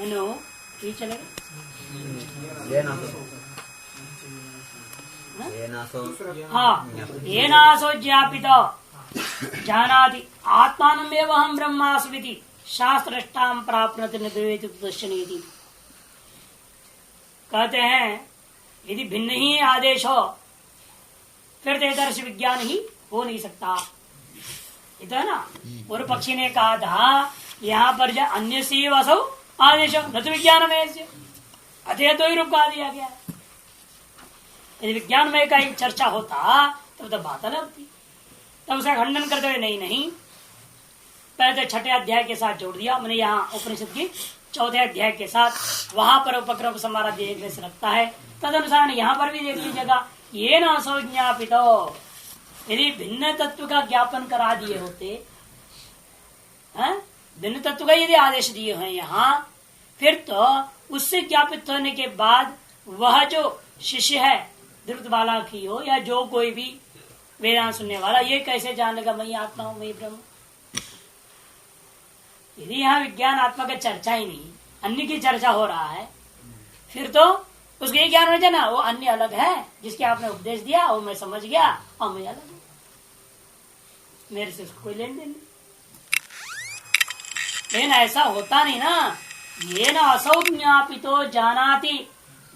ननो ठीक चलेगा। हाँ, ये नासो ज्ञापित जानाति आत्मानमेव हम ब्रह्मास्मि शास्त्रष्टाम प्राप्नोति न द्वैत दर्शनीति। कहते हैं यदि भिन्न ही आदेश हो फिर तदर्श विज्ञान ही हो नहीं सकता। ये तो है ना, पूर्व पक्षी ने कहा था यहाँ पर जो अन्य से वसो आदेश न तो विज्ञान में अतः तो ही रूप कहा दिया गया। यदि विज्ञान में का एक चर्चा होता तब तो बात अलग थी। तब उसका खंडन करते हुए नहीं पहले तो छठे अध्याय के साथ जोड़ दिया मैंने। यहाँ उपनिषद की चौथे अध्याय के साथ वहां पर उपक्रम समारा देखने से लगता है। तदनुसार यहाँ पर भी देख लीजिएगा ये न संज्ञापित। यदि भिन्न तत्व का ज्ञापन करा दिए होते, भिन्न तत्व का यदि आदेश दिए हैं यहाँ, फिर तो उससे ज्ञापित होने के बाद वह जो शिष्य है द्रुत बाला की हो या जो कोई भी वेदांत सुनने वाला, ये कैसे जान लेगा मैं आत्मा हूं मैं ब्रह्म। यदि यहाँ विज्ञान आत्मा का चर्चा ही नहीं, अन्य की चर्चा हो रहा है, फिर तो उसको ये ज्ञान हो जाए ना वो अन्य अलग है, जिसके आपने उपदेश दिया वो मैं समझ गया और मैं अलग हूं, मेरे से उसको कोई लेन देन नहीं। लेकिन ऐसा होता नहीं ना। ये ना असौ ज्ञापितो जानाति,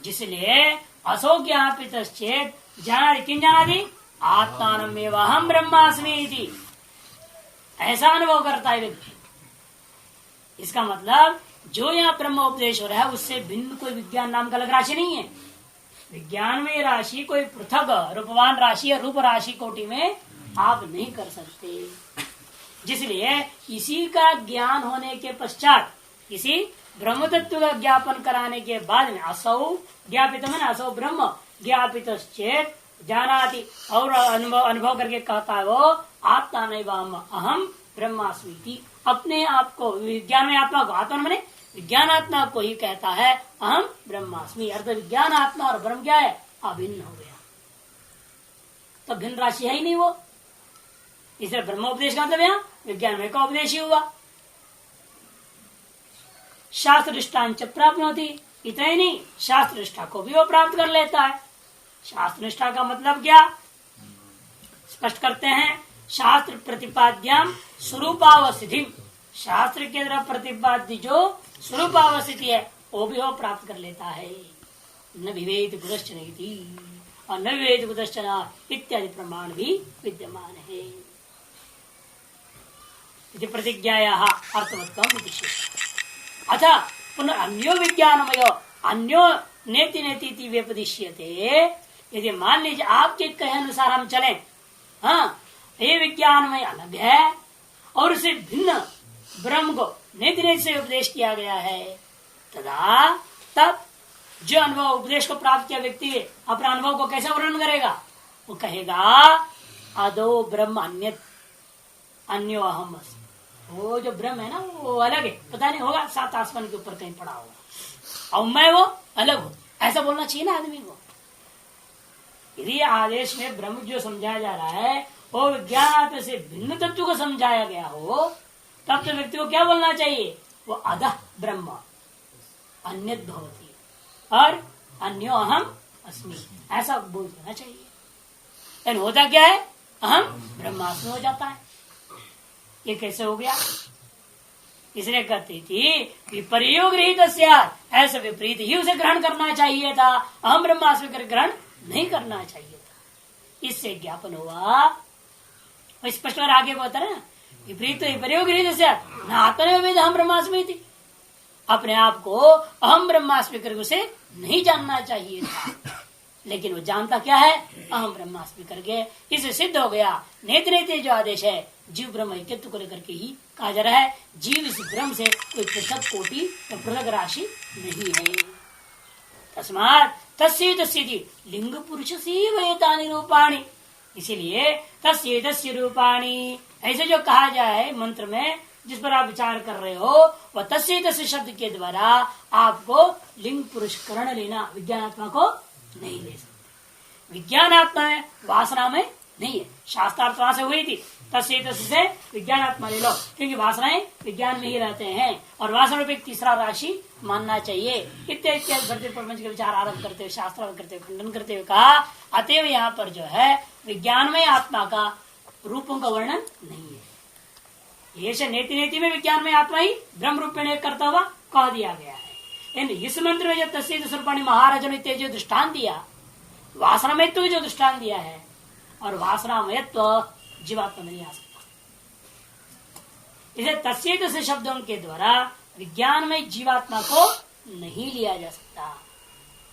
जिसलिए असौ ज्ञापित चेत जानाति किन जानाति आत्मानमेव अहम ब्रह्मास्मि, ऐसा अनुभव करता है व्यक्ति। इसका मतलब जो यहाँ ब्रह्म उपदेश हो रहा है उससे भिन्न कोई विज्ञान नाम का अलग राशि नहीं है। विज्ञान में राशि कोई पृथक रूपवान राशि या रूप राशि कोटि में आप नहीं कर सकते। जिसलिए इसी का ज्ञान होने के पश्चात, इसी ब्रह्म तत्व का ज्ञापन कराने के बाद में असौ ज्ञापित है ना, असौ ब्रह्म ज्ञापित चेत जानाति, और अनुभव करके कहता है वो आत्मा नहीं अहम ब्रह्मास्मि। अपने आप को विज्ञान में आत्मा को, आत्मा मैंने विज्ञान आत्मा को ही कहता है अहम ब्रह्मास्मि। अर्थ विज्ञान आत्मा और ब्रह्म क्या है, अभिन्न हो गया, तो भिन्न राशि है ही नहीं वो। इसलिए ब्रह्मोपदेश का मतलब यहाँ विज्ञान में का उपदेश ही हुआ। शास्त्र निष्ठांच प्राप्त होती, इतना ही नहीं शास्त्र निष्ठा को भी वो प्राप्त कर लेता है। शास्त्र निष्ठा का मतलब क्या स्पष्ट करते हैं, शास्त्र प्रतिपाद्याम स्वरूपावस्थिति, शास्त्र के द्वारा प्रतिपाद्य जो स्वरूपावस्थिति है वो भी वो प्राप्त कर लेता है। न विवेद कुतश्चन और न विवेद कुतश्चन इत्यादि प्रमाण भी विद्यमान है। प्रतिज्ञाया अर्थवत्तम अथा पुनः अन्यो विज्ञानमय अन्यो नेति नेति व्यपदिश्यते। यदि मान लीजिए आपके कहे अनुसार हम चले, हाँ ये विज्ञान में अलग है और उसे भिन्न ब्रह्म को नेति नेति से उपदेश किया गया है, तदा तब जो अनुभव उपदेश को प्राप्त किया व्यक्ति अपना अनुभव को कैसे वर्णन करेगा, वो कहेगा अदो ब्रह्म अन्य अन्यो अहम। वो जो ब्रह्म है ना वो अलग है, पता नहीं होगा सात आसमान के ऊपर कहीं पड़ा होगा और मैं वो अलग हूं, ऐसा बोलना चाहिए ना आदमी को। यदि आदेश में ब्रह्म जो समझाया जा रहा है वो विज्ञान से भिन्न तत्व को समझाया गया हो, तब तो व्यक्ति को क्या बोलना चाहिए, वो अधः ब्रह्म अन्य भवति और अन्यो अहम अस्मि, ऐसा बोल देना चाहिए। लेकिन होता क्या है, अहम ब्रह्मास्मि हो जाता है। ये कैसे हो गया, इसलिए कहती थी विपर्योग रहित, ऐसा विपरीत ही उसे ग्रहण करना चाहिए था, अहम ब्रह्मास्मि कर ग्रहण नहीं करना चाहिए था। इससे ज्ञापन हुआ, स्पष्ट और आगे बता रहे ना, विपरीत विपर्योग रहित न आत्मवेद अहम ब्रह्मास्मि थी, अपने आप को अहम ब्रह्मास्मि करके उसे नहीं जानना चाहिए था। लेकिन वो जानता क्या है, अहम ब्रह्मास्मि करके। इससे सिद्ध हो गया नेत्र नेत्र जो आदेश है जीव ब्रह्म ऐक्यत्व को लेकर के ही कहा जा रहा है। जीव इस ब्रह्म से कोई पृथक कोटि या पृथक राशि नहीं है। तस्मात् तस्य लिंग पुरुष से वेतानि रूपाणि, इसीलिए तस्य रूपाणि ऐसे जो कहा जाए मंत्र में जिस पर आप विचार कर रहे हो, वह तस्य शब्द के द्वारा आपको लिंग पुरुष करण लेना, विज्ञानात्मा को नहीं ले सकते। विज्ञानात्मा है वासना में नहीं है। शास्त्रार्थ वहां से हुई थी, तस्य से विज्ञानात्मा ले लो, क्योंकि वासनाएं विज्ञान में ही रहते हैं और वासना रूपी तीसरा राशि मानना चाहिए। इत्यादि भरते प्रपंच के विचार आरंभ करते हुए, शास्त्र आरंभ करते हुए, खंडन करते हुए कहा अतएव यहाँ पर जो है विज्ञानमय आत्मा का रूपों का वर्णन नहीं है। ये नेति नेति में विज्ञानमय आत्मा ही ब्रह्म रूपेण करता हुआ कह दिया गया है। इस मंत्र में जो तस्य स्वरूपाणि महाराज ने जो दृष्टान दिया, वासनामयत्व की जो दृष्टान दिया है, और वासनामयत्व जीवात्मा नहीं आ सकता। इसे तस्य से शब्दों के द्वारा विज्ञान में जीवात्मा को नहीं लिया जा सकता,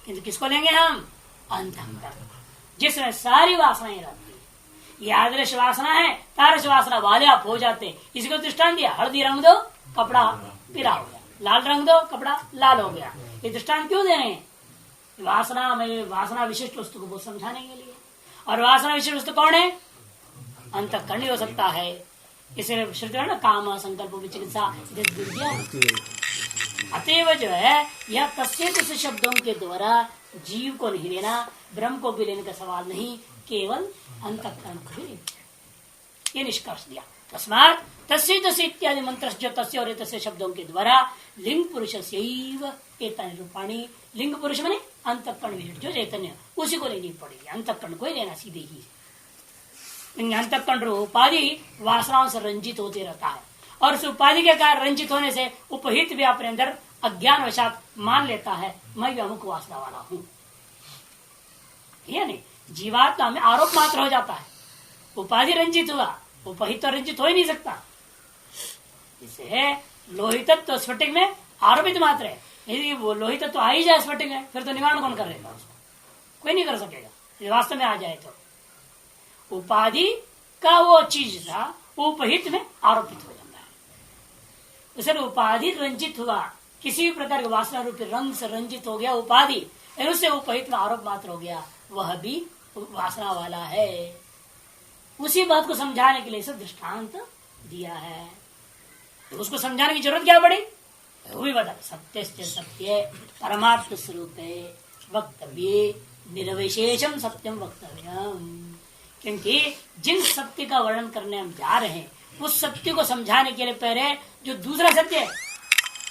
किंतु किसको लेंगे हम? अंतःकरण, जिसमें सारी वासनाएं रहती है। ये आदर्श वासना है, तारस वासना वाले आप हो जाते हैं। इसको दृष्टान दिया, हल्दी रंग दो कपड़ा पीला हो गया, लाल रंग दो कपड़ा लाल हो गया। ये दृष्टान क्यों दे रहे हैं? वासना में वासना विशिष्ट वस्तु को बहुत समझाने के लिए। और वासना विशिष्ट वस्तु कौन है? अंतःकरण हो सकता है। इसलिए श्रुति ना काम संकल्प विचिकित्सा अतएव जो है यह तस्य शब्दों के द्वारा जीव को नहीं लेना, ब्रह्म को भी लेने का सवाल नहीं, केवल अंतःकरण को ही ये निष्कर्ष दिया। तस्मात् तस्य तस्य इत्यादि मंत्र जो तस्य और तस्य शब्दों के द्वारा लिंग पुरुष रूपाणी, लिंग पुरुष माने अंतःकरण विशिष्ट जो चैतन्य, उसी को लेनी पड़ेगी। अंतःकरण को ही लेना सीधे ही। अंतःकरण उपाधि वासनाओं से रंजित होते रहता है, और उस उपाधि के कारण रंजित होने से उपहित भी अपने अंदर अज्ञान वशात मान लेता है मैं भी अमुक वासना वाला हूँ। नहीं, जीवात्मा में आरोप मात्र हो जाता है। उपाधि रंजित हुआ, उपहित तो रंजित हो ही नहीं सकता। इसे लोहितत्व स्फटिक में आरोपित मात्र है। यदि वो लोहितत्व आ ही जाए स्फटिक में, फिर तो निवारण कौन करेगा? उसको कोई नहीं कर सकेगा। वास्तव में आ जाए तो उपाधि का वो चीज था, वो उपहित में आरोपित हो जाता है। उसे उपाधि रंजित हुआ, किसी भी प्रकार के वासना रूपी रंग से रंजित हो गया उपाधि, उससे उपहित में आरोप मात्र हो गया, वह भी वासना वाला है। उसी बात को समझाने के लिए सब दृष्टांत दिया है। तो उसको समझाने की जरूरत क्या पड़ी? वो भी बता, सत्य सत्य परमात्म स्वरूप वक्तव्य निर्विशेषम सत्यम वक्तव्यम। क्योंकि जिन सत्य का वर्णन करने हम जा रहे हैं, उस सत्य को समझाने के लिए पहले जो दूसरा सत्य है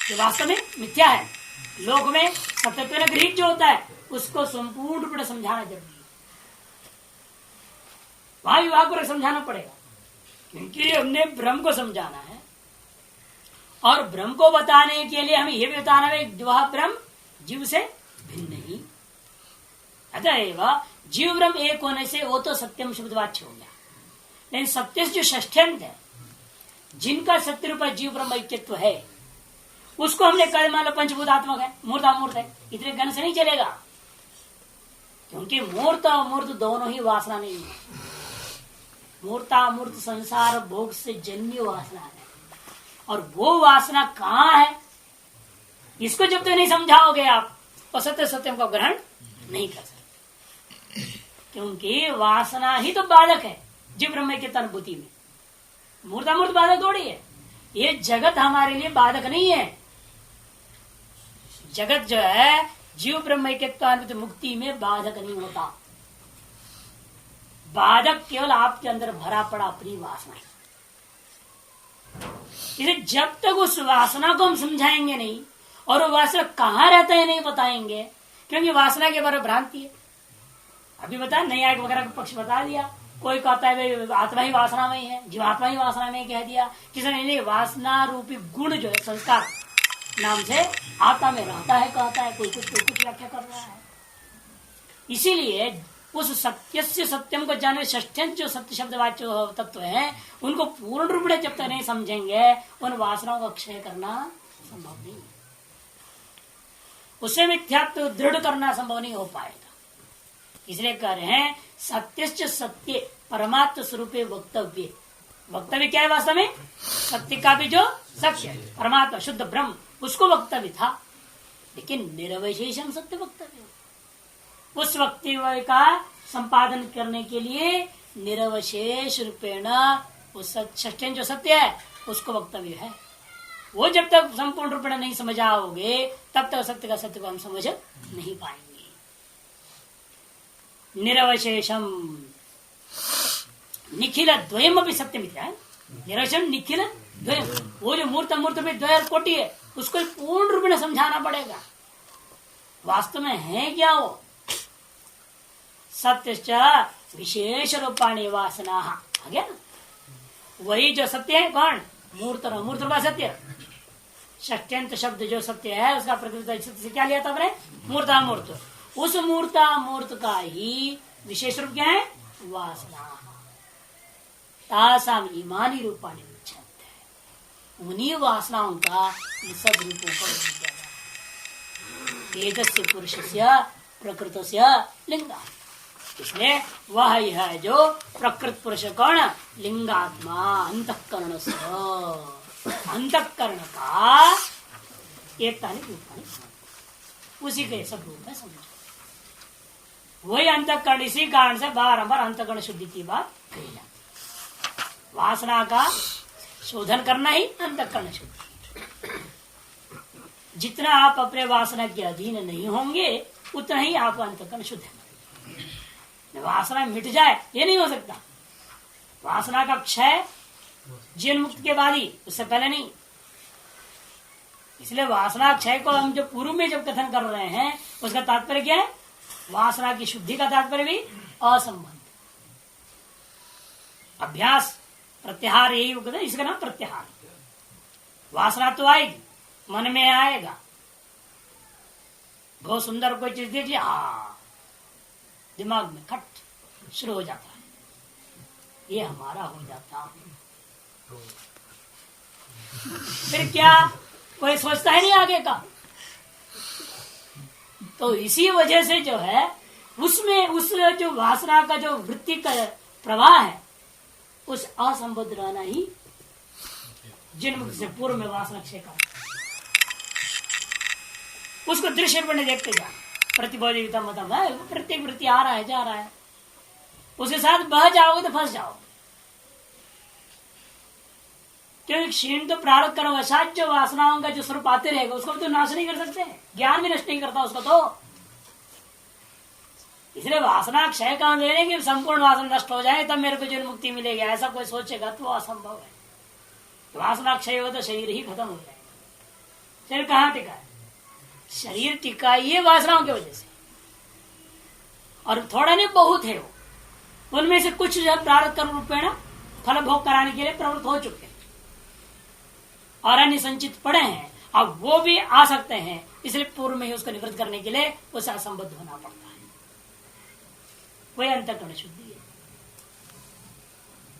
जो वास्तव में मिथ्या है, लोक में सत्य गृहित जो होता है, उसको संपूर्ण रूप से समझाना जरूरी है। वहां विभाग को समझाना पड़ेगा, क्योंकि हमने ब्रह्म को समझाना है, और ब्रह्म को बताने के लिए हमें यह भी बताना है वह ब्रह्म जीव से भिन्न नहीं। अतएव जीव ब्रह्म एक होने से वो तो सत्यम शब्द वाच्य हो गया, लेकिन सत्य जो षष्ठ्यंत है, जिनका सत्य रूप जीव ब्रह्म ऐक्यत्व है, उसको हमने कल मान लो पंचभूतात्मक है, मूर्तामूर्त है, इतने गण से नहीं चलेगा। क्योंकि मूर्त और मूर्त दोनों ही वासना नहीं है। मूर्तामूर्त संसार भोग से जन्य वासना है, और वो वासना कहाँ है, इसको जब तक नहीं समझाओगे आप, असत्य सत्यम का ग्रहण नहीं कर सकते। क्योंकि वासना ही तो बाधक है जीव ब्रह्म की अनुभूति में। मूर्तामूर्त बाधक थोड़ी है। ये जगत हमारे लिए बाधक नहीं है। जगत जो है जीव ब्रह्म के मुक्ति में बाधक नहीं होता। बाधक केवल आपके अंदर भरा पड़ा अपनी वासना है। इसलिए जब तक उस वासना को हम समझाएंगे नहीं, और वो वासना कहाँ रहता है नहीं बताएंगे, क्योंकि वासना के बारे में भ्रांति है। अभी बता न्यायिक वगैरह का पक्ष बता दिया। कोई कहता है आत्मा ही वासना में ही है, जीवात्मा ही वासना में कह दिया। किसी ने वासना रूपी गुण जो है संस्कार नाम से आत्मा में रहता है कहता है, कोई कुछ व्याख्या कर रहा है। इसीलिए उस सत्य से सत्यम को जाने षष्ठ्यंत जो सत्य शब्द वाच्य तत्व है, उनको पूर्ण रूप में जब तक नहीं समझेंगे, उन वासनाओं का क्षय करना संभव नहीं है। उसे मिथ्यात्व दृढ़ करना संभव नहीं हो पाएगा। इसलिए कह रहे हैं सत्य सत्य परमात्म स्वरूप वक्तव्य। वक्तव्य क्या है? वास्तव में सत्य का भी जो सत्य परमात्मा शुद्ध ब्रह्म, उसको वक्तव्य था, लेकिन निरवशेषम सत्य वक्तव्य। उस वक्तव्य का संपादन करने के लिए निरवशेष रूपेण उस षष्ठ्यंत जो सत्य है उसको वक्तव्य है। वो जब तक संपूर्ण रूप में नहीं समझ आओगे, तब तक सत्य का सत्य को हम समझ नहीं पाएंगे। निरवशेषम निखिल द्वयम अभी सत्यम है निरक्षण निखिल द्वयम। वो जो मूर्त मूर्त में द्वय कोटि है उसको पूर्ण रूप में समझाना पड़ेगा वास्तव में है क्या वो। सत्य विशेष रूपाणी वासना आ गया ना, वही जो सत्य है कौन मूर्त मूर्त का सत्य। षष्ट्यंत शब्द जो सत्य है उसका प्रकृति सत्य से क्या लिया था आपने मूर्तामूर्त। उस मूर्तामूर्त का ही विशेष रूप क्या है वासना। तासाम ईमानी रूपाणी उच्चते, उन्हीं वासनाओं का सब रूपों पर वेदस्य पुरुषस्य प्रकृतस्य लिंगा। इसलिए वह है जो प्रकृत पुरुष कौन लिंगात्मा अंतःकरण से, अंतःकरण का एक रूपाणी उसी के सब रूप में समझो। वही अंतःकरण, इसी कारण से बारंबार अंतःकरण शुद्धि की बात कही जाती। वासना का शोधन करना ही अंतःकरण शुद्धि। जितना आप अपने वासना के अधीन नहीं होंगे उतना ही आप अंतःकरण शुद्ध है। वासना मिट जाए ये नहीं हो सकता। वासना का क्षय जीवन मुक्त के बाद ही, उससे पहले नहीं। इसलिए वासना क्षय को हम जो पूर्व में जब कथन कर रहे हैं उसका तात्पर्य क्या है, वासना की शुद्धि का तात्पर्य भी असंबंध। अभ्यास प्रत्याहार यही होगा, इसका नाम प्रत्याहार। वासना तो आएगी, मन में आएगा, बहुत सुंदर कोई चीज देखिए दिमाग में खट शुरू हो जाता है, ये हमारा हो जाता। फिर क्या कोई सोचता है नहीं आगे का। तो इसी वजह से जो है उसमें उस जो वासना का जो वृत्ति का प्रवाह है उस असंबद्ध रहना ही जन्म से पूर्व में वासना क्षय का। उसको दृश्य पर देखते जाना, प्रतिबोधिता मतलब है प्रत्येक वृत्ति आ रहा है जा रहा है, उसके साथ बह जाओगे तो फंस जाओगे। क्योंकि क्षीण तो प्रारब्ध कर्म वशात जो वासनाओं का जो स्वरूप आते रहेगा उसको तो नाश नहीं कर सकते, ज्ञान भी नष्ट नहीं करता उसको तो। इसलिए वासना क्षय का लेने की संपूर्ण वासना नष्ट हो जाए तब मेरे को जो मुक्ति मिलेगी, ऐसा कोई सोचेगा तो असंभव है। तो वासना क्षय हो तो शरीर ही खत्म हो जाएगा। शरीर कहाँ टिका है? शरीर टिका ये वासनाओं की वजह से, और थोड़ा नहीं बहुत है वो। उनमें से कुछ जो प्रारब्ध कर्म रूपेण फल भोग कराने के लिए प्रवृत्त हो चुके हैं और अन्य संचित पड़े हैं, अब वो भी आ सकते हैं। इसलिए पूर्व में ही उसको निवृत्त करने के लिए उसे असंबद्ध होना पड़ता है। वही अंतःकरण शुद्धि है।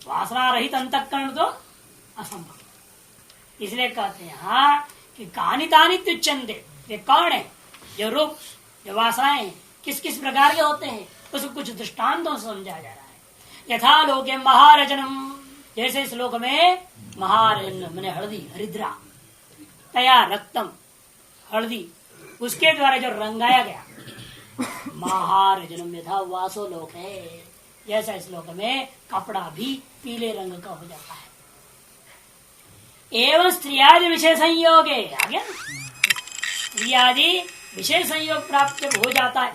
वासना रहित अंतःकरण तो असंभव। इसलिए कहते हैं हाँ कि कहानी तानी तुच्चंदे, ये कौन है जो रूप जो वासनाएं किस किस प्रकार के होते हैं उसको कुछ दृष्टांतों से समझा जा रहा है। यथा लोके महारजनम, जैसे इस लोक में महारजन मैंने हल्दी हरिद्रा तया रक्तम हल्दी उसके द्वारा जो रंगाया गया महारजनम यथा वासो लोक है, जैसा इस लोक में कपड़ा भी पीले रंग का हो जाता है। एवं स्त्रियादि विषय संयोग आ गया, स्त्रियादि विषय संयोग प्राप्त जब हो जाता है,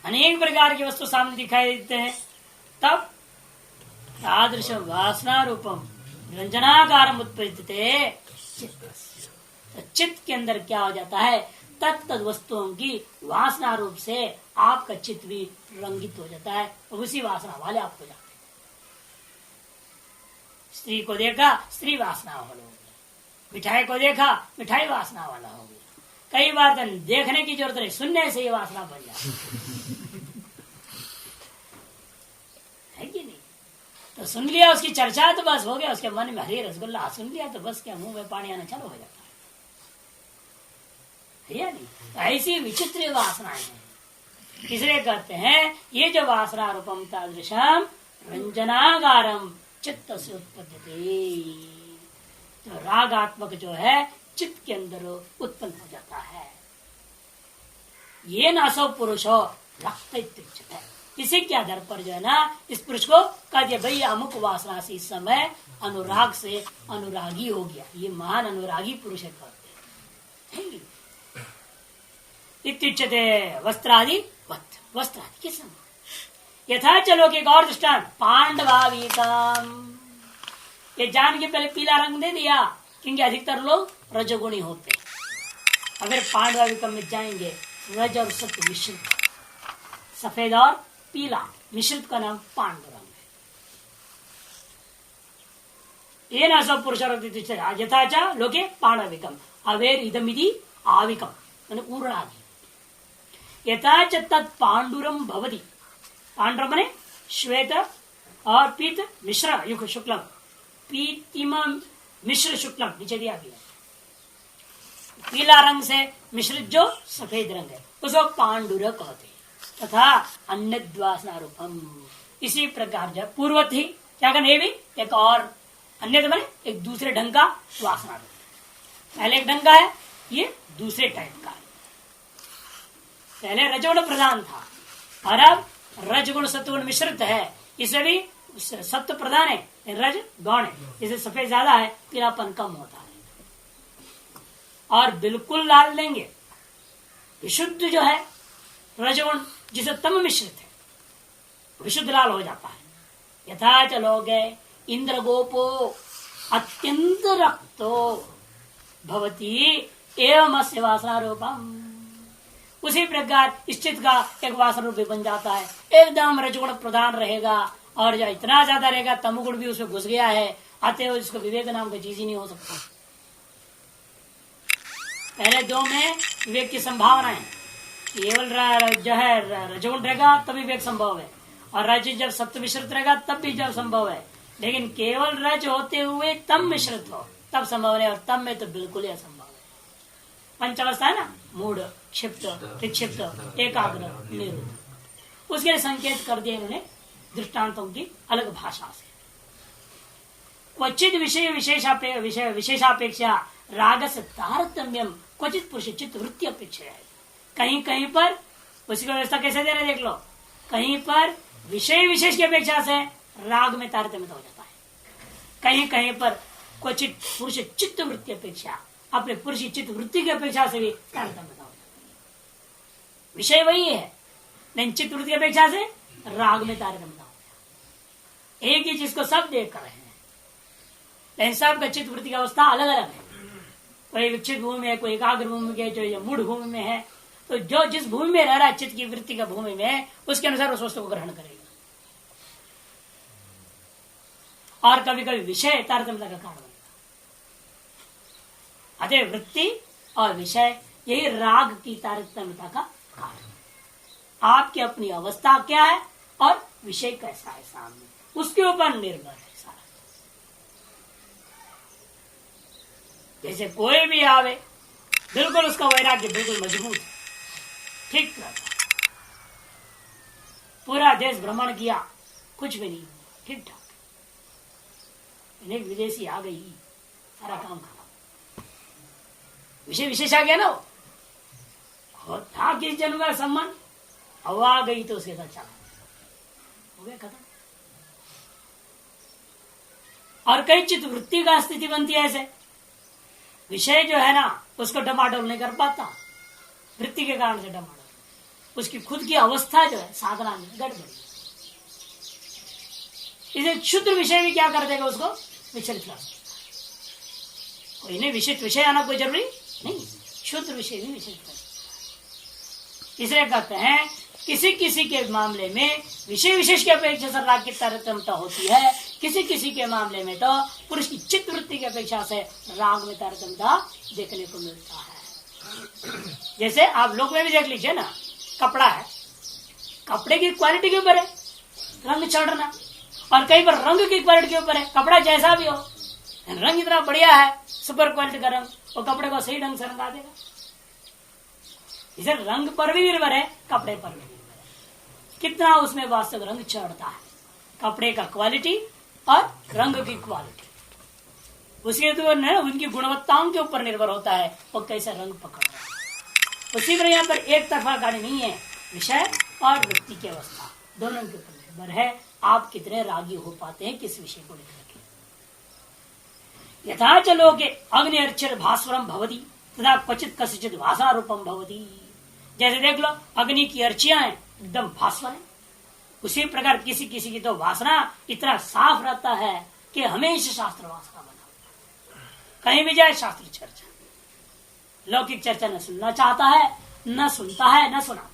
अनेक प्रकार की वस्तु सामने दिखाई देते हैं, तब तादृश वासना रूपम रंजनाकार उत्पत्ति चित्त के अंदर क्या हो जाता है, तत्त वस्तुओं की वासना रूप से आपका चित्त भी रंगित हो जाता है और उसी वासना वाले आप हो जाते हैं। स्त्री को देखा स्त्री वासना वाला हो गया, मिठाई को देखा मिठाई वासना वाला हो गया। कई बार तो देखने की जरूरत नहीं, सुनने से ही वासना बन जाती है कि नहीं। तो सुन लिया उसकी चर्चा तो बस हो गया, उसके मन में हरे रसगुल्ला सुन लिया तो बस क्या मुंह में पानी आना चालू हो जाता है या नहीं। तो ऐसी विचित्र वासनाएं हैं। इसलिए कहते हैं ये जो वासना रूपम तादृशम रंजनागारम चित्त से उत्पद्यते, तो रागात्मक जो है चित्त के अंदर उत्पन्न हो जाता है। ये न असो पुरुषो रक्त, इसी के आधार पर जो है ना इस पुरुष को कह दिया भाई अमुक वासना से इस समय अनुराग से अनुरागी हो गया, ये महान अनुरागी पुरुष है कहते हैं। इत्युच्यते वस्त्रादि वस्त्रादि किस समय यथा चलो कि एक और दृष्टांत पांडवाविकम, ये जान के पहले पीला रंग दे दिया क्योंकि अधिकतर लोग रजोगुणी होते हैं। अगर पांडवाविकम में जाएंगे रज और सत्य मिश्रित, सफेद और पीला मिश्रित का नाम पांडव रंग है। ये न सब पुरुष यथाचा लोके पांडविकम अवेर इदमिति आविकम मैंने पूर्णादि यथाच तत् पांडुरम भवति। पांडुरम माने श्वेत और पीत मिश्र युक्त शुक्लम, पीतिम मिश्र शुक्लम नीचे दिया गया। पीला रंग से मिश्रित जो सफेद रंग है उसको पांडुर कहते हैं। तथा अन्य वासना रूपम, इसी प्रकार जो पूर्वत ही क्या करना, ये भी एक और अन्य माने एक दूसरे ढंग का वासना रूप। पहले एक ढंग का है, ये दूसरे टाइप का है। पहले रजगुण प्रधान था और अब रजगुण सत्वगुण मिश्रित है। इसमें भी सत्व प्रधान है, रज गौण है। इसे सफेद ज्यादा है, पीलापन कम होता है। और बिल्कुल लाल लेंगे, विशुद्ध जो है रजगुण जिसे तम मिश्रित है, विशुद्ध लाल हो जाता है। यथा चलोगे इंद्र गोपो अत्यंत रक्तो भवती एवं अस्य वासना रूपम, उसी प्रकार इस चित्त का एक वासना रूप बन जाता है। एकदम रजगुण प्रधान रहेगा और जो इतना ज्यादा रहेगा तमोगुण भी उसमें घुस गया है, अतएव इसको विवेक नाम का चीज ही नहीं हो सकता। पहले दो में विवेक की संभावना है, केवल जो है रजगुण रहेगा तब विवेक संभव है, और रज जब सत्व मिश्रित रहेगा तब भी जब संभव है। लेकिन केवल रज होते हुए तम मिश्रित हो तब संभव है, और तब में तो बिल्कुल ही असंभव है। पंचअवस्था है ना, मूढ़, क्षिप्त, विक्षिप्त, एकाग्र, निरुद्ध, उसके लिए संकेत कर दिए इन्होंने दृष्टांतों की अलग भाषा से। क्वचित विशेषापेक्षा राग से तारतम्यम क्वचित पुरुष चित्त वृत्ति अपेक्षा है। कहीं कहीं पर उसकी व्यवस्था कैसे दे रहे देख लो, कहीं पर विषय विशेष की अपेक्षा से राग में तारतम्य हो जाता है, कहीं कहीं पर क्वचित पुरुष चित्त वृत्ति अपेक्षा अपने पुरुष चित्त वृत्ति की अपेक्षा से भी तारतम्य हो जाता है। विषय वही है लेकिन चित्त वृत्ति की अपेक्षा से राग में तारतम्य हो गया। एक ही चीज को सब देख कर रहे हैं लेकिन सबका चित्त वृत्ति की अवस्था अलग अलग है। कोई विक्षित भूमि में है, कोई एकाग्र भूमि के, जो मूढ़ भूमि में है, तो जो जिस भूमि में रह रहा है चित्त की वृत्ति का भूमि में, उसके अनुसार उस वस्तु को ग्रहण करेगा। और कभी कभी विषय तारतम्यता का कारण बनेगा। अतः वृत्ति और विषय यही राग की तारतम्यता का कारण है। आपकी अपनी अवस्था क्या है और विषय कैसा है सामने, उसके ऊपर निर्भर है सारा। जैसे कोई भी आवे बिल्कुल उसका वैराग्य बिल्कुल मजबूत है, ठीक रहता, पूरा देश भ्रमण किया कुछ भी नहीं, ठीक ठाक। एक विदेशी आ गई, सारा काम खराब, विषय विशेष आ गया ना, और था किस जन्म का सम्मान, अब आ गई तो उसके साथ चला, हो गया खत्म। और कई चित्त वृत्ति का स्थिति बनती है ऐसे, विषय जो है ना उसको डमाडोल नहीं कर पाता, वृत्ति के कारण से डमाडोल, उसकी खुद की अवस्था जो है साधना में गड़बड़ी। इसे क्षुद्र विषय भी क्या कर देगा, उसको विचलित कर सकता। कोई नहीं विशिष्ट विषय आना कोई जरूरी नहीं, क्षुद्र विषय भी विचलित कर सकता। इसलिए कहते हैं किसी किसी के मामले में विषय विशेष की अपेक्षा से राग की तारतम्यता होती है, किसी किसी के मामले में तो पुरुष की चित्त वृत्ति की अपेक्षा से राग में तारतम्यता देखने को मिलता है। जैसे आप लोग में भी देख लीजिए ना, कपड़ा है, कपड़े की क्वालिटी के ऊपर है रंग चढ़ना, और कई बार रंग की क्वालिटी के ऊपर है, कपड़ा जैसा भी हो, रंग इतना बढ़िया है, सुपर क्वालिटी का रंग, वो कपड़े को सही ढंग से रंगा देगा। इसे रंग पर भी निर्भर है, कपड़े पर भी निर्भर है, कितना उसमें वास्तविक रंग चढ़ता है, कपड़े का क्वालिटी और रंग की क्वालिटी, उसके तो उनकी गुणवत्ताओं के ऊपर निर्भर होता है वो कैसे रंग पकड़ रहा है। उसी तरह यहाँ पर एक तरफा गाड़ी नहीं है, विषय और वृत्ति की अवस्था दोनों के ऊपर निर्भर है, आप कितने रागी हो पाते हैं किस विषय को लेकर के। यथा चलो के अग्नि अर्चर भास्वरम भवती तथा क्वचित कसिचित वासना रूपम भवती। जैसे देख लो अग्नि की अर्चियां हैं एकदम भास्वर है, उसी प्रकार किसी किसी की तो वासना इतना साफ रहता है कि हमेशा शास्त्र वासना बना, कहीं भी जाए शास्त्र चर्चा, लौकिक चर्चा न सुनना चाहता है, न सुनता है, न सुनाता है।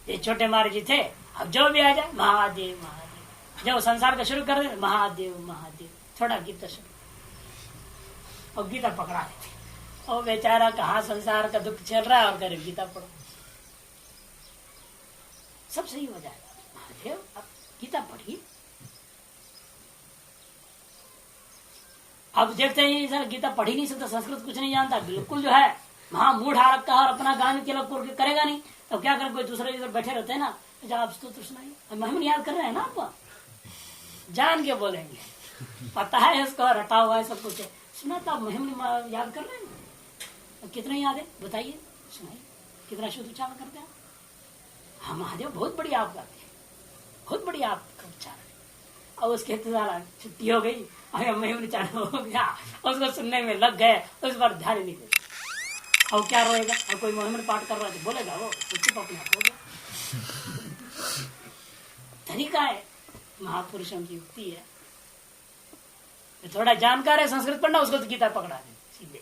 ये छोटे महाराज जी थे, अब जो भी आ जाए महादेव महादेव, जब संसार का शुरू कर दे महादेव महादेव, थोड़ा गीता शुरू और गीता पकड़ा लेते, और बेचारा कहाँ संसार का दुख चल रहा है और करे गीता पढ़ो, सब सही हो जाएगा। महादेव अब गीता पढ़िए। अब देखते हैं सर गीता पढ़ ही नहीं सकता, संस्कृत कुछ नहीं जानता, बिल्कुल जो है महामूढ़ आ रखा है और अपना गान के लोग करेगा नहीं, तो क्या करें, कोई दूसरे इधर बैठे रहते हैं ना, तो आप स्तोत्र सुनाइए, महिमा याद कर रहे हैं ना, आप जान के बोलेंगे, पता है इसको रटा हुआ है सब कुछ है, सुना तो आप महिमा याद कर रहे हैं ना, कितना याद है बताइए, सुनाइए, कितना शुद्ध उच्चारण करते हैं। हाँ महादेव बहुत बढ़िया आप गाते हैं, बहुत बढ़िया आपका उच्चारण। और उसके छुट्टी हो गई, महिमा उच्चारण हो गया, उसको सुनने में लग गए, उस पर ध्यान नहीं देते, और क्या रोएगा, और कोई मोहम्मद पाठ कर रहा है तो बोलेगा वो चुप अपने आप हो गया। तरीका है, महापुरुषों की युक्ति है। थोड़ा जानकार है संस्कृत पढ़ना, उसको तो गीता पकड़ा दे सीधे।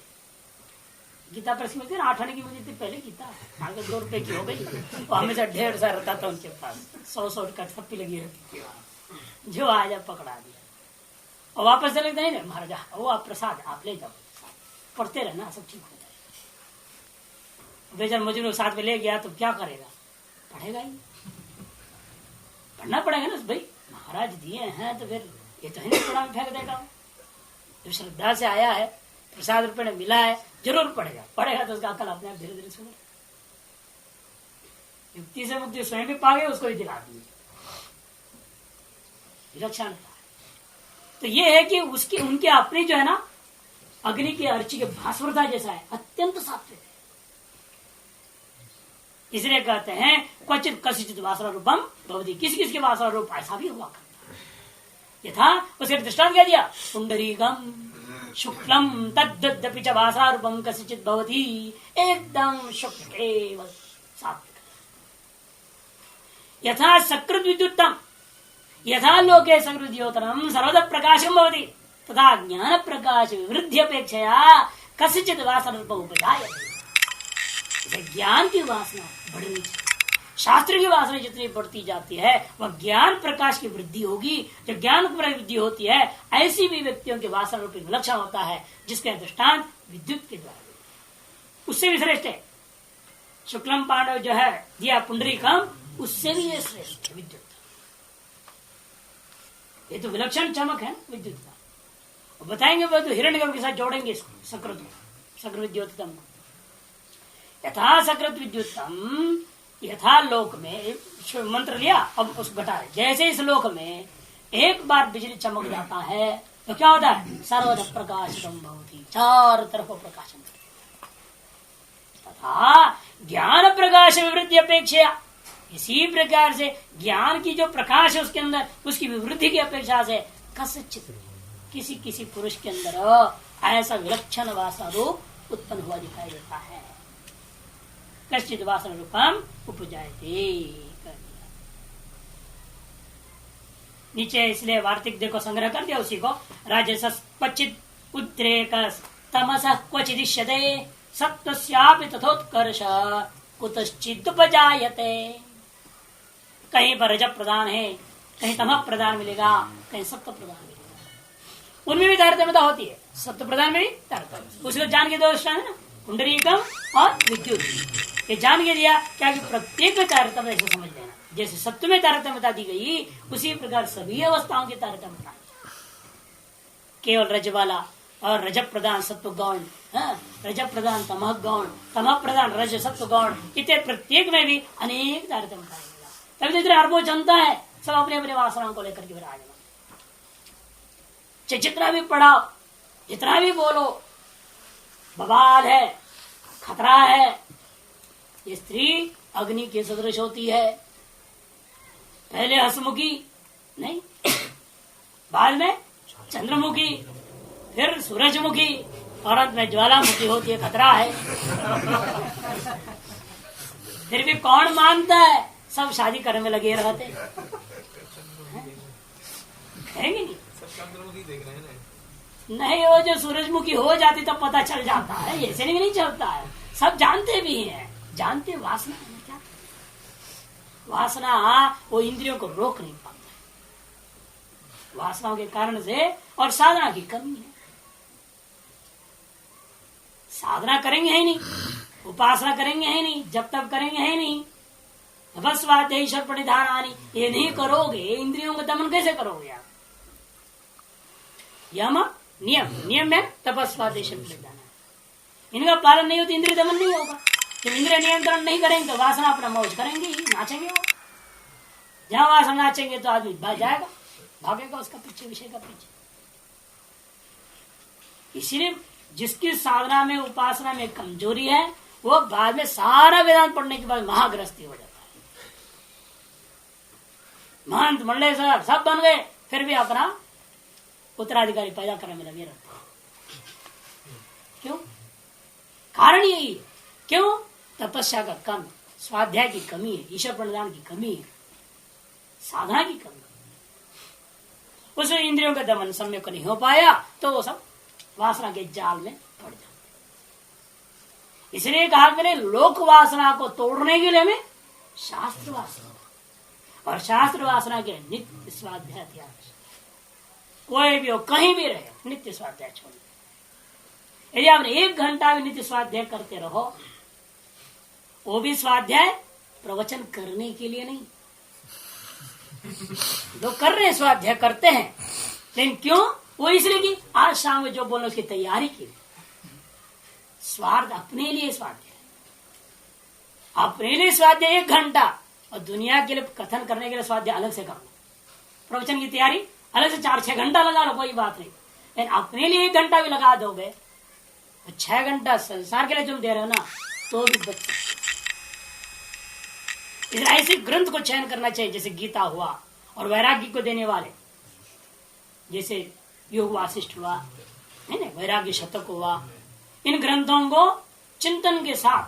गीता पर मिलती है ना, 8 आने की मुझे पहले गीता आगे 2 रुपए की हो गई, वो हमेशा 150 रहता था उनके पास, 100 का थप्पी लगी रहती थी, जो आ जा पकड़ा दिया और वापस चले नहीं ना महाराजा, वो आप प्रसाद आप ले जाओ, पढ़ते रहना सब ठीक हो जाएगा। बेचारा मजनू साथ में ले गया तो क्या करेगा, पढ़ेगा ही, पढ़ना पड़ेगा ना भाई, महाराज दिए हैं तो फिर ये तो है नहीं पढ़ा फेंक देगा। जो श्रद्धा से आया है, प्रसाद रुपये में मिला है, जरूर पढ़ेगा, पढ़ेगा तो उसका अकल अपने आप धीरे धीरे सुधर। युक्ति से मुक्ति स्वयं भी पा गए, उसको भी दिला दिए, विलक्षण। तो ये है कि उसकी उनके अपनी जो है ना अग्नि की अर्ची के भास्वरता जैसा है, अत्यंत सात्विक है। इसलिए कहते हैं क्वचित कसिचित वासना रूपम भवति, किसी किसी के वासना रूप ऐसा भी हुआ करता है। यथा उसके दृष्टांत क्या दिया, पुंडरीकम शुक्लम तद्दपि च वासना रूपम कसिचित भवति, एकदम शुक्ल केवल सात्विक। यथा सकृत विद्युत्तम यथा लोके सकृद्योतरम सर्वदा प्रकाशम भवति तथा ज्ञान प्रकाश वृद्धि अपेक्षया कसिचित वासना रूप उपजायते। ज्ञान की वासना बढ़नी चाहिए, शास्त्र की वासना जितनी बढ़ती जाती है वह ज्ञान प्रकाश की वृद्धि होगी। जब ज्ञान की वृद्धि होती है, ऐसी भी व्यक्तियों के वासना रूपी विलक्षण होता है, जिसके दृष्टांत विद्युत के द्वारा, उससे भी श्रेष्ठ है। शुक्लम पांडव जो है दिया पुंडरीकम, उससे भी ये श्रेष्ठ है विद्युत। ये तो विलक्षण चमक है विद्युत का। बताएंगे वो तो हिरण्यगर्भ के साथ जोड़ेंगे इसको, सकृत विद्युतम। यथा सकृत विद्युतम यथा लोक में मंत्र लिया, अब उसको घटा रहे, जैसे इस लोक में एक बार बिजली चमक जाता है तो क्या होता है, सर्वदा प्रकाशितम भवति, चारों तरफ प्रकाशन। तथा ज्ञान प्रकाश विवृद्धि अपेक्षा, इसी प्रकार से ज्ञान की जो प्रकाश है उसके अंदर, उसकी विवृद्धि की अपेक्षा से कसिचित किसी किसी पुरुष के अंदर ऐसा विलक्षण वासना रूप उत्पन्न हुआ दिखाई देता है। कश्चित वासना रूपम उपजायते। नीचे इसलिए वार्तिक देखो संग्रह कर दिया उसी को, राजसः क्वचित उद्रेक तमसः क्वचिदिष्यते सत्वस्यापि तथोत्कर्ष कुतश्चिदुपजायते। कहीं पर रजत प्रदान है, कहीं तमः प्रदान मिलेगा, कहीं सत्व प्रदान मिलेगा, उनमें भी तारतम्यता होती है, सत्व प्रदान में भी तारतम्य। उसको जान के दो दृष्टांत है ना, कुंडलीकम और विद्युत, ये जान के दिया क्या कि प्रत्येक में तारतम्य ऐसे समझ लेना। जैसे सत्व में तारतम्यता दी गई, उसी प्रकार सभी अवस्थाओं की तारतम्यता। केवल रज वाला और रजत प्रदान सत्व गौण, रजत प्रदान तमह गौण, तमह प्रदान रज सत्व गौण, इतने प्रत्येक में भी अनेक तारतम्यता। तभी तो इतने अरबों जनता है, सब अपने अपने वासनाओं को लेकर के विराजमान। जितना भी पढ़ाओ, जितना भी बोलो, बवाल है, खतरा है। ये स्त्री अग्नि के सदृश होती है, पहले हंसमुखी नहीं, बाद में चंद्रमुखी, फिर सूरजमुखी, और अंत में ज्वालामुखी होती है। खतरा है। फिर भी कौन मानता है? सब शादी करने में लगे रहते हैं कि नहीं? नहीं, वो जो सूरजमुखी हो जाती तब पता चल जाता है, ऐसे नहीं चलता है। सब जानते भी हैं, जानते वासना है क्या? वासना वो इंद्रियों को रोक नहीं पाता, वासनाओं के कारण से। और साधना की कमी है, साधना करेंगे है नहीं, उपासना करेंगे है नहीं, जब तब करेंगे है नहीं, बस स्वाध्याय ईश्वर प्रणिधान आनी, ये नहीं करोगे, इंद्रियों का दमन कैसे करोगे आप? यम नियम, नियम है तपस्वाध्याय ईश्वर प्रणिधान, इनका पालन नहीं होता इंद्रिय दमन नहीं होगा। जब इंद्रिय नियंत्रण नहीं करेंगे तो वासना अपना मौज करेंगे ही, नाचेंगे वो। जहां वासना नाचेंगे तो आदमी भाग जाएगा, भागेगा उसका पीछे, विषय का पीछे। इसीलिए जिसकी साधना में उपासना में कमजोरी है वो बाद में सारा वेदांत पढ़ने के बाद महाग्रस्ती हो जाता है। महंत मंडलेश्वर सब बन गए, फिर भी अपना उत्तराधिकारी पैदा करने में लगे रहते हैं। क्यों? कारण यही है। क्यों? तपस्या का कम, स्वाध्याय की कमी है, ईश्वर प्रणिधान की कमी है, साधना की कमी। उसमें इंद्रियों का दमन सम्यक नहीं हो पाया तो वो सब वासना के जाल में पड़ जाते। इसलिए कहा मैंने लोक वासना को तोड़ने के लिए हमें शास्त्र वासना, और शास्त्र वासना के नित्य स्वाध्याय त्याग। कोई भी हो, कहीं भी रहे, नित्य स्वाध्याय छोड़िए। यदि आप 1 घंटा भी नित्य स्वाध्याय करते रहो, वो भी स्वाध्याय प्रवचन करने के लिए नहीं। लोग कर रहे हैं, स्वाध्याय करते हैं, लेकिन क्यों? वो इसलिए कि आज शाम में जो बोलना उसकी तैयारी की, स्वार्थ अपने लिए स्वाध्याय, अपने लिए स्वाध्याय 1 घंटा, और दुनिया के लिए कथन करने के लिए स्वाध्याय अलग से करो। प्रवचन की तैयारी अलग से 4-6 घंटा लगा लो, कोई बात नहीं, लेकिन अपने लिए 1 घंटा भी लगा दोगे, 6 घंटा संसार के लिए तुम दे रहे हो ना, तो भी बच सकते। ऐसे ग्रंथ को चयन करना चाहिए, जैसे गीता हुआ, और वैराग्य को देने वाले जैसे योग वासिष्ठ हुआ है ना, वैराग्य शतक हुआ। इन ग्रंथों को चिंतन के साथ,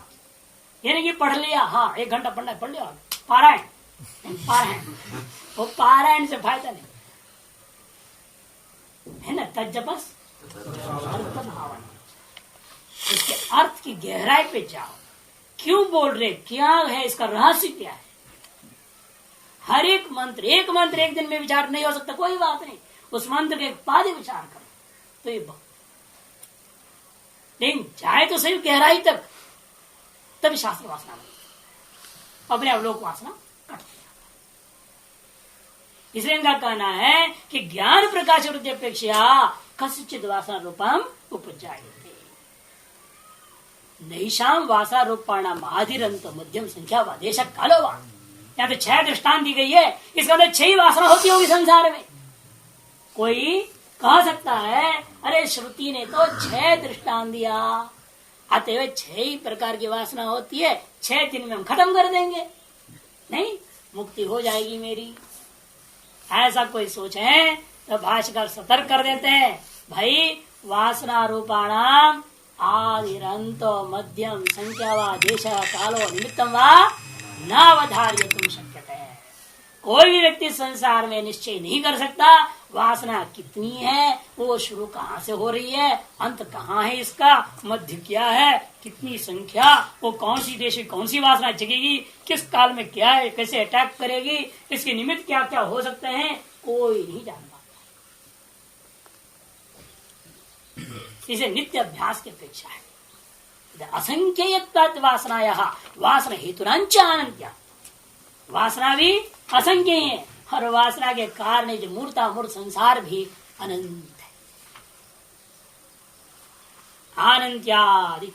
यानी कि पढ़ लिया, हाँ 1 घंटा पढ़ना पढ़ लिया, पारायण पारायण, वो पारायण से फायदा नहीं है ना। तज्जपस अर्थ भावना, इसके अर्थ की गहराई पे जाओ, क्यों बोल रहे, क्या है इसका रहस्य, क्या है। हर एक मंत्र एक दिन में विचार नहीं हो सकता, कोई बात नहीं, उस मंत्र के 1 पादे विचार करो तो ये बहुत, लेकिन जाए तो सही गहराई तक, तभी शास्त्र वासना अपने अवलोक वासना कट। इसलिए इनका कहना है कि ज्ञान प्रकाश वृत्ति अपेक्षा कस्यचित् वासना रूपम उपजायते, नैषाम वासना रूपाणाम आदिरंत मध्यम संख्या व देश कालो वा। यहाँ पे 6 दृष्टांत दी गई है, इसका मतलब 6 ही वासना होती होगी संसार में। कोई कह सकता है अरे श्रुति ने तो 6 दृष्टांत दिया, अतएव 6 ही प्रकार की वासना होती है, 6 दिन में हम खत्म कर देंगे, नहीं मुक्ति हो जाएगी मेरी, ऐसा कोई सोचे तो भाष्यकार सतर्क कर देते हैं, भाई वासना रूपाणाम आदिरंत मध्यम संख्या व देश कालो निमित्तम व नावधार्य तुम शक्यते है। कोई भी व्यक्ति संसार में निश्चय नहीं कर सकता वासना कितनी है, वो शुरू कहाँ से हो रही है, अंत कहाँ है इसका, मध्य क्या है, कितनी संख्या, वो कौन सी देश कौन सी वासना जगेगी, किस काल में क्या है, कैसे अटैक करेगी, इसके निमित्त क्या क्या हो सकते हैं, कोई नहीं जान पाता। इसे नित्य अभ्यास की अपेक्षा है। असंख्यत्वात् वासनाया वासना हेतुरांच अनंत्या, वासना भी असंख्य है, और वासना के कारण जो मूर्तामूर्त संसार भी अनंत है। अनंत्यादि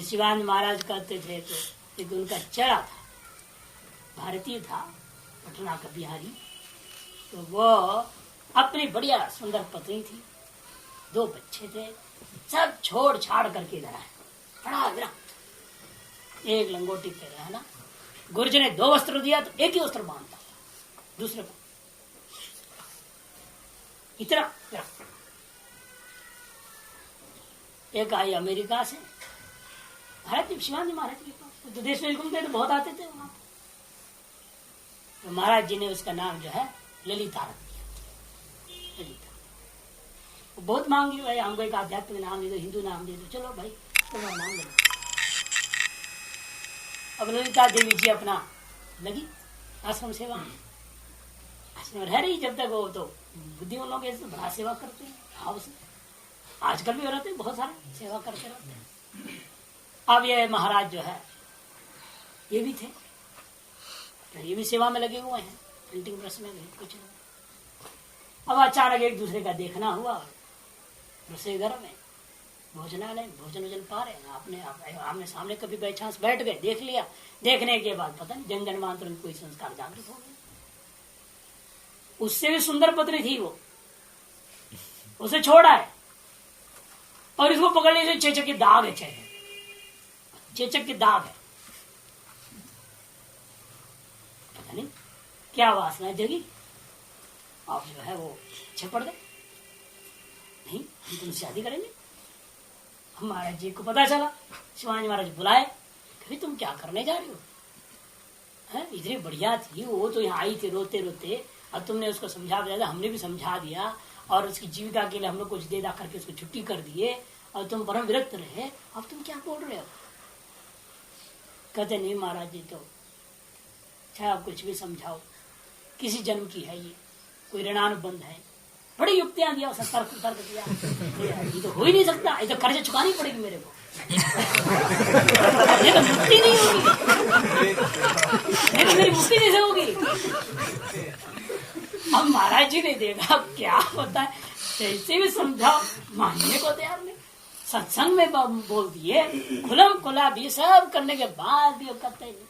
शिवानंद महाराज कहते थे, तो एक उनका चेहरा था, भारतीय था, पटना का बिहारी, तो वो अपनी बढ़िया सुंदर पत्नी थी, 2 बच्चे थे, सब छोड़ छाड़ करके इधर आए, बड़ा विरक्त, एक लंगोटी पे रहना, गुरुजी ने 2 वस्त्र दिया तो एक ही वस्त्र बांधता था, दूसरे को इतना विरक्त। एक आई अमेरिका से, भारत शिवाजी महाराज के पास, तो देश में घूमते तो बहुत आते थे वहां। तो महाराज जी ने उसका नाम जो है ललिता रख दिया। ललिता वो बहुत मांगी, भाई हमको एक आध्यात्मिक नाम दे दो, हिंदू नाम दे दो। चलो भाई तुम्हारा नाम ललिता। अब ललिता देवी जी अपना लगी आश्रम सेवा में। आश्रम रह रही जब तक वो, तो बुद्धि उन लोग ऐसे बड़ा सेवा करते हैं भाव से। आजकल भी हो रहते हैं, बहुत सारे सेवा करते रहते हैं। अब ये महाराज जो है ये भी थे, तो ये भी सेवा में लगे हुए हैं, प्रिंटिंग प्रेस में भी कुछ नहीं। अब अचानक एक दूसरे का देखना हुआ रसोई घर में, भोजनालय भोजन वोजन पा रहे हैं, अपने आमने सामने कभी बैठा बैठ गए, देख लिया। देखने के बाद पता नहीं जन जन्मांतर कोई संस्कार जागृत हो गए। उससे भी सुंदर पत्नी थी वो, उसे छोड़ा है और इसको पकड़ने से चेचक के दाग है, चेचक के दाग है। पता नहीं क्या वासना जगी, आप जो है वो पीछे पड़ गए। नहीं हम तुमसे शादी करेंगे। महाराज जी को पता चला, शिवाजी महाराज बुलाए, कभी तुम क्या करने जा रही हो? इतनी बढ़िया थी वो, तो यहाँ आई थी रोते रोते, और तुमने उसको समझा दिया, हमने भी समझा दिया, और उसकी जीविका के लिए हम लोग कुछ दे दा करके उसको छुट्टी कर दिए, और तुम परम विरक्त रहे, अब तुम क्या बोल रहे हो? कहते नहीं महाराज जी, तो चाहे आप कुछ भी समझाओ, किसी जन्म की है ये, कोई ऋणानुबंध है। बड़ी युक्तियां दिया, उसने तर्क दिया, ये तो हो ही नहीं सकता, ये तो कर्ज चुकानी पड़ेगी मेरे को, ये तो मुक्ति नहीं होगी, ये तो मेरी मुक्ति कैसे होगी? अब महाराज जी ने देखा क्या होता है, कैसे भी समझाओ, मानने को तैयार नहीं। सत्संग में बोल दिए, खुलम खुला भी सब करने के बाद भी वो कहते नहीं।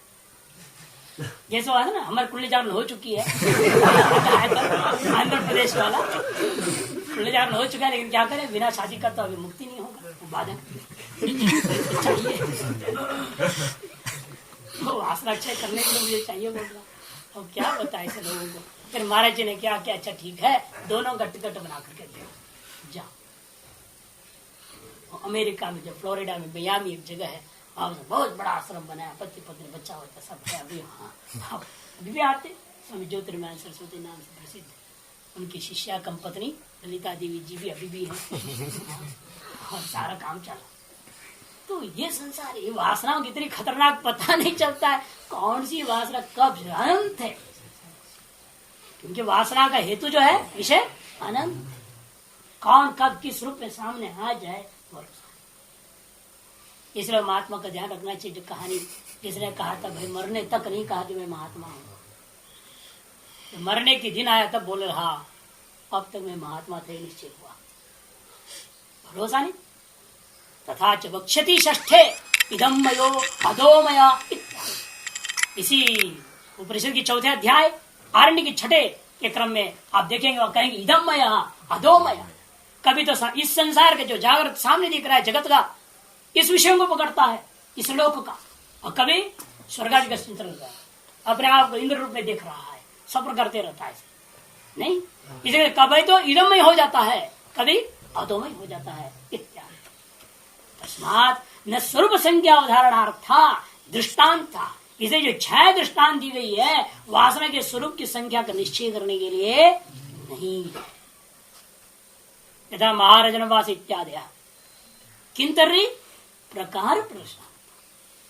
जैसे हुआ ना, हमारे कुल्ले जागरण हो चुकी है आंध्र प्रदेश वाला कुल्ले जागरण हो चुका है, लेकिन क्या करें, बिना शादी का तो अभी मुक्ति नहीं होगा, वो बाधक चाहिए, वो आसरा क्षय करने के लिए मुझे चाहिए बोल रहा। अब क्या बताए ऐसे लोगों को। फिर महाराज जी ने क्या किया, अच्छा ठीक है, दोनों गट बना करके दे जाओ। अमेरिका में, जो फ्लोरिडा में मियामी एक जगह है, बहुत बड़ा आश्रम बनाया, पति पत्नी बच्चा होता सब है। अभी हाँ अभी भी आते, स्वामी ज्योतिर्मय सरस्वती नाम से प्रसिद्ध, उनकी शिष्या कम पत्नी ललिता देवी जी भी अभी भी है, और सारा काम चला। तो ये संसार, ये वासनाओं की इतनी खतरनाक, पता नहीं चलता है कौन सी वासना कब अनंत है, क्योंकि वासना का हेतु जो है विषय अनंत, कौन कब किस रूप में सामने आ जाए। इसलिए महात्मा का ध्यान रखना चाहिए। जो कहानी जिसने कहा था, भाई मरने तक नहीं कहा कि मैं महात्मा हूं, तो मरने के दिन आया तब बोले हाँ अब तक मैं महात्मा थे, निश्चित हुआ, भरोसा नहीं। तथा च वक्ष्यति षष्ठे इदम मयो अधोमया। इसी उपनिषद की चौथे अध्याय आरण्य की छठे के क्रम में आप देखेंगे, वह कहेंगे इदम मया अधोमया। कभी तो इस संसार के जो जागृत सामने दिख रहा है जगत का, इस विषय को पकड़ता है, इस लोक का, और कभी स्वर्ग आदि का चिंतन करता है, अपने आप को इंद्र रूप में देख रहा है, सफर करते रहता है नहीं। इसलिए कभी तो इदमय हो जाता है, कभी अधोमय हो जाता है इत्यादि। तस्मात् न स्वरूप संज्ञा अवधारणार्था दृष्टांत था। इसे जो 6 दृष्टांत दी गई है, वासना के स्वरूप की संख्या का निश्चय करने के लिए नहीं। यथा महारजनवास इत्यादि किंतरी प्रकार प्रश्न,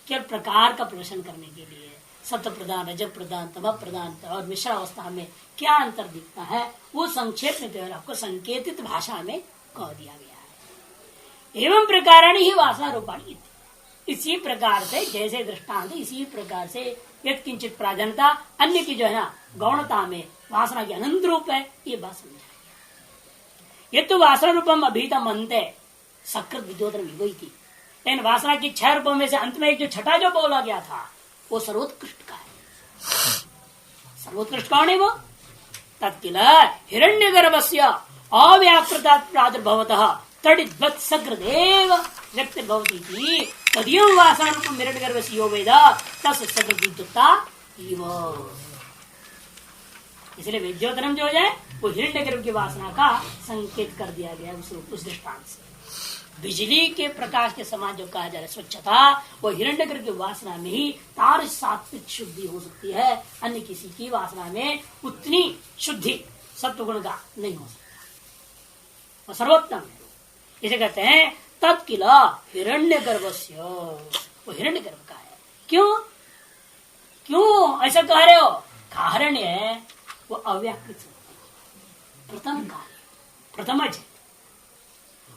केवल प्रकार का प्रश्न करने के लिए, सत्य प्रदान, रजत प्रदान, तमः प्रदान और मिश्र अवस्था में क्या अंतर दिखता है, वो संक्षेप में तो आपको संकेतित भाषा में कह दिया गया है। एवं प्रकार ही वासना रूपाणी, इसी प्रकार से जैसे दृष्टांत, इसी प्रकार से यद किंचित प्राधान्यता अन्य की जो है ना गौणता में वासना के अनंत रूप है, ये बात समझाई। ये तो वासना रूपम अभीतम अंते सकृत विद्योतन विवई थी, लेकिन वासना की 6 रूपों में से अंत में एक जो छठा जो बोला गया था, वो सर्वोत्कृष्ट का है। सर्वोत्कृष्ट कौन है वो? तत्किल हिरण्यगर्भस्य अव्याकृतात् प्रादुर्भवतः तडिद्वत् सकृदेव व्यक्तिर्भवति इति तदीयं वासनारूपं हिरण्यगर्भस्य यो वेद तस्य सकृद्विद्युक्ता इव। इसलिए विद्योतनम जो हो जाए वो हिरण्यगर्भ की वासना का संकेत कर दिया गया उस दृष्टांत से। बिजली के प्रकाश के समान जो कहा जा रहा है स्वच्छता, वो हिरण्यगर्भ की वासना में ही तार सात्विक शुद्धि हो सकती है। अन्य किसी की वासना में उतनी शुद्धि सत्वगुण का नहीं हो सकता। वो सर्वोत्तम है। इसे कहते हैं तत्किला हिरण्यगर्भस्य, वो हिरण्यगर्भ का है। क्यों ऐसा कह रहे हो? कारण है वो अव्याकृत प्रथम काल, प्रथमज,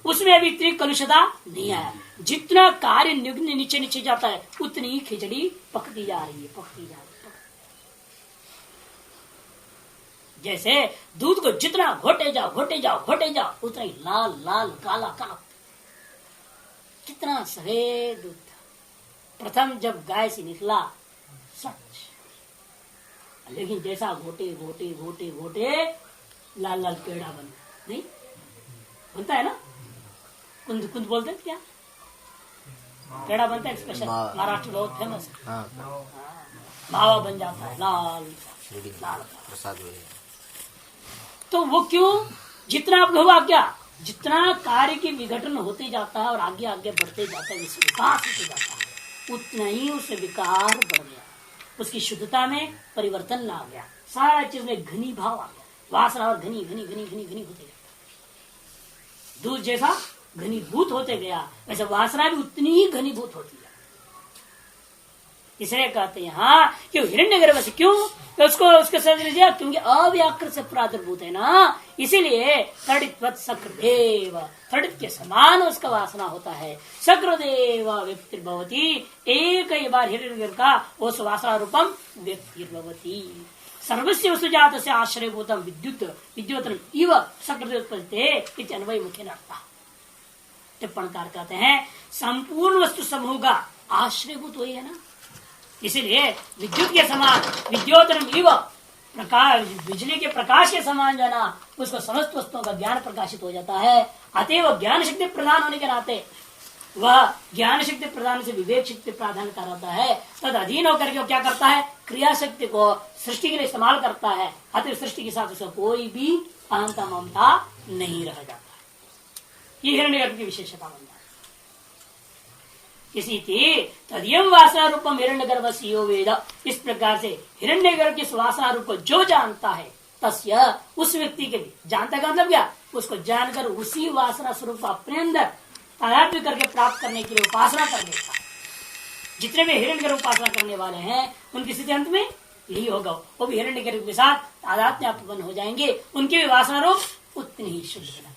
उसमें अभी इतनी कलुषता नहीं आया। जितना कार्य नीचे नीचे जाता है उतनी ही खिचड़ी पकती जा रही है। जैसे दूध को जितना घोटे जाओ उतना ही लाल लाल काला काला। कितना सफेद दूध था प्रथम जब गाय से निकला, सच। लेकिन जैसा घोटे लाल लाल पेड़ा नहीं बनता है ना। कुंद बोलते हैं क्या? पेड़ा बनता है स्पेशल, महाराष्ट्र बहुत फेमस है। मावा बन जाता है लाल प्रसाद। तो वो क्यों? जितना आप हुआ क्या, जितना कार्य की विघटन होते जाता है और आगे आगे बढ़ते जाता है, विकास होते जाता है, उतना ही उससे विकार बढ़ गया, उसकी शुद्धता में परिवर्तन ला गया, सारा चीज में घनी भाव आ गया, वासना और घनी घनी घनी घनी घनी होते जाता है। दूध जैसा घनीभूत होते गया वैसे वासना भी उतनी ही घनीभूत होती है। इसलिए कहते हैं हाँ कि हिरण्यगर्भ से क्यों तो उसको समझ लीजिए, क्योंकि अव्याकृत से प्रादुर्भूत है ना, इसीलिए तड़ित सक्रदेव, तड़ित के समान उसका वासना होता है। सक्रदेव व्यक्तिर्भवती, एक ही बार हिरण्यगर्भ का उस वासना रूपम व्यक्तिर्भवती। सर्वस्व वस्तु जात से आश्रयभूतम विद्युत इव सक्रदेव अन्वय मुख्य अर्थ। टिप्पणकार कहते हैं संपूर्ण वस्तु समूह का आश्रयभूत वही है ना, इसीलिए विद्युत के समान विद्योतरम इव प्रकाश, बिजली के प्रकाश के समान जो है ना, उसको समस्त वस्तुओं का ज्ञान प्रकाशित हो जाता है। अतएव ज्ञान शक्ति प्रदान होने के नाते वह ज्ञान शक्ति प्रदान से विवेक शक्ति प्राधान कराता है। तद अधीन होकर के क्या करता है? क्रिया शक्ति को सृष्टि के लिए इस्तेमाल करता है। अतः सृष्टि के साथ उसका कोई भी अहंता ममता नहीं रह जाता। ये हिरण्यगर्भ की विशेषता बन जाती। इसी तदयम वासना रूपम हिरण्यगर्भ यो वेद, इस प्रकार से हिरण्यगर्भ की वासना रूप को जो जानता है तस्य, उस व्यक्ति के लिए, जानता का मतलब क्या? उसको जानकर उसी वासना स्वरूप को अपने अंदर तादात्म्य करके प्राप्त करने के लिए उपासना कर देता है। जितने भी हिरण्यगर्भ उपासना करने वाले हैं उनकी स्थिति अंत में यही होगा, वो भी हिरण्यगर्भ के साथ तादात्म्य हो जाएंगे, उनकी भी वासना रूप उतनी ही शुद्ध बना।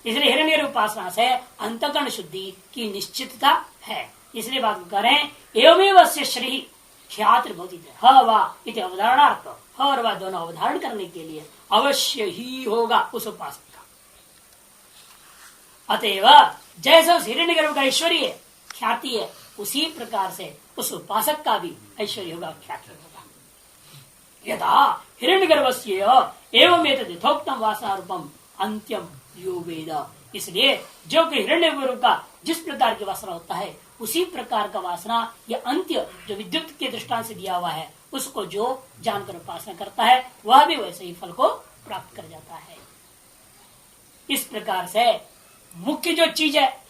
इसलिए हिरण्यगर्भ उपासना से अंतःकरण शुद्धि की निश्चितता है। इसलिए बात कर रहे हैं एवमेव अस्य श्री ख्याति भवति ह वा इति अवधारणार्थ, ह और वा दोनों अवधारण करने के लिए अवश्य ही होगा उस उपासक का। अतएव जैसा उस हिरण्यगर्भ का ऐश्वर्य ख्याति है, उसी प्रकार से उस उपासक का भी ऐश्वर्य होगा, ख्याति होगा। यथा हिरण्यगर्भस्य एवं यथोक्तम वासना रूपम अंत्यम यो वेद, इसलिए जो कि हिरण्यगर्भ का जिस प्रकार की वासना होता है उसी प्रकार का वासना या अंत्य जो विद्युत के दृष्टांत से दिया हुआ है, उसको जो जानकर उपासना करता है वह भी वैसे ही फल को प्राप्त कर जाता है। इस प्रकार से मुख्य जो चीज है